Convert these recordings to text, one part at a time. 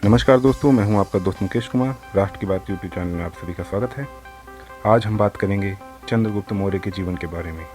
नमस्कार दोस्तों, मैं हूं आपका दोस्त मुकेश कुमार। राष्ट्र की बात यूट्यूब चैनल में आप सभी का स्वागत है। आज हम बात करेंगे चंद्रगुप्त मौर्य के जीवन के बारे में।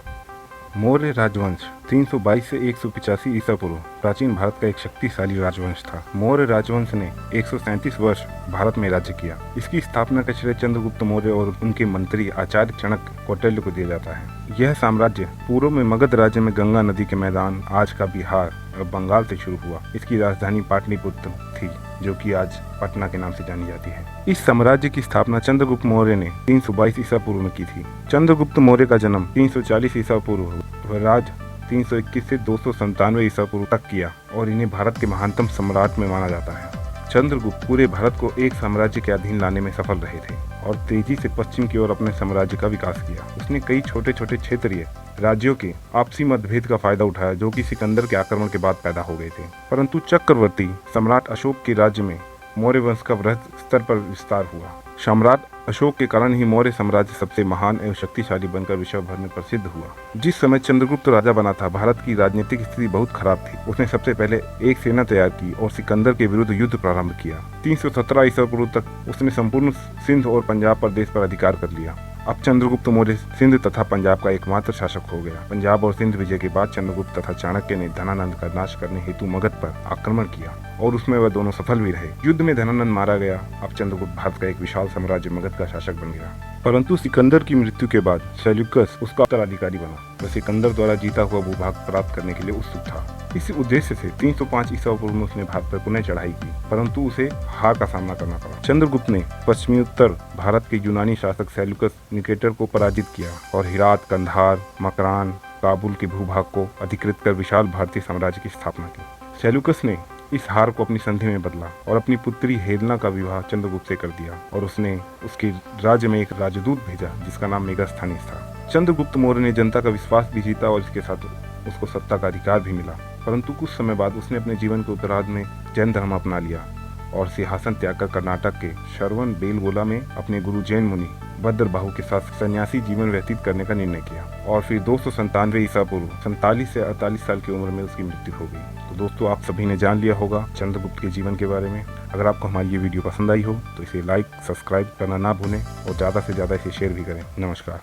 मौर्य राजवंश 322 से 185 ईसा पूर्व प्राचीन भारत का एक शक्तिशाली राजवंश था। मौर्य राजवंश ने 137 वर्ष भारत में राज्य किया। इसकी स्थापना का श्रेय चंद्रगुप्त मौर्य और उनके मंत्री आचार्य चाणक्य कौटिल्य को दिया जाता है। यह साम्राज्य पूर्व में मगध राज्य में गंगा नदी के मैदान, आज का बिहार और बंगाल से शुरू हुआ। इसकी राजधानी पाटलिपुत्र थी, जो कि आज पटना के नाम से जानी जाती है। इस साम्राज्य की स्थापना चंद्रगुप्त मौर्य ने 322 ईसा पूर्व में की थी। चंद्रगुप्त मौर्य का जन्म 340 ईसा पूर्व व राज 321 से 297 ईसा पूर्व तक किया और इन्हें भारत के महानतम सम्राट में माना जाता है। चंद्रगुप्त पूरे भारत को एक साम्राज्य के अधीन लाने में सफल रहे थे और तेजी से पश्चिम की ओर अपने साम्राज्य का विकास किया। उसने कई छोटे छोटे क्षेत्रीय राज्यों के आपसी मतभेद का फायदा उठाया, जो कि सिकंदर के आक्रमण के बाद पैदा हो गए थे। परंतु चक्रवर्ती सम्राट अशोक के राज्य में मौर्य वंश का वृहद स्तर पर विस्तार हुआ। सम्राट अशोक के कारण ही मौर्य साम्राज्य सबसे महान एवं शक्तिशाली बनकर विश्व भर में प्रसिद्ध हुआ। जिस समय चंद्रगुप्त राजा बना था, भारत की राजनीतिक स्थिति बहुत खराब थी। उसने सबसे पहले एक सेना तैयार की और सिकंदर के विरुद्ध युद्ध प्रारंभ किया। 317 ईसा पूर्व तक उसने संपूर्ण सिंध और पंजाब प्रदेश पर अधिकार कर लिया। अब चंद्रगुप्त मौर्य सिंध तथा पंजाब का एकमात्र शासक हो गया। पंजाब और सिंध विजय के बाद चंद्रगुप्त तथा चाणक्य ने धनानंद का नाश करने हेतु मगध पर आक्रमण किया और उसमें वह दोनों सफल भी रहे। युद्ध में धनानंद मारा गया। अब चंद्रगुप्त भारत का एक विशाल साम्राज्य मगध का शासक बन गया। परंतु सिकंदर की मृत्यु के बाद सेल्यूकस उसका उत्तराधिकारी बना। वह सिकंदर द्वारा जीता हुआ भूभाग प्राप्त करने के लिए उत्सुक था। इसी उद्देश्य से 305 ईसा पूर्व में उसने भारत पर पुनः चढ़ाई की, परंतु उसे हार का सामना करना पड़ा। चंद्रगुप्त ने पश्चिमी उत्तर भारत के यूनानी शासक सेल्यूकस निकेटर को पराजित किया और हिरात, कंधार, मकरान, काबुल के भूभाग को अधिकृत कर विशाल भारतीय साम्राज्य की स्थापना की। सेल्यूकस ने इस हार को अपनी संधि में बदला और अपनी पुत्री हेलेना का विवाह चंद्रगुप्त से कर दिया और उसने उसके राज्य में एक राजदूत भेजा जिसका नाम मेगास्थनीस था। चंद्रगुप्त मौर्य ने जनता का विश्वास भी जीता और इसके साथ उसको सत्ता का अधिकार भी मिला। परंतु कुछ समय बाद उसने अपने जीवन के उत्तरार्ध में जैन धर्म अपना लिया और सिंहासन त्याग कर कर्नाटक के श्रवण बेलगोला में अपने गुरु जैन मुनि भद्रबाहु के साथ सन्यासी जीवन व्यतीत करने का निर्णय किया और फिर 297 ईसा पूर्व 47 से 48 साल की उम्र में उसकी मृत्यु हो गई। तो दोस्तों, आप सभी ने जान लिया होगा चंद्रगुप्त के जीवन के बारे में। अगर आपको हमारी ये वीडियो पसंद आई हो तो इसे लाइक, सब्सक्राइब करना ना भूलें और ज़्यादा से ज़्यादा इसे शेयर भी करें। नमस्कार।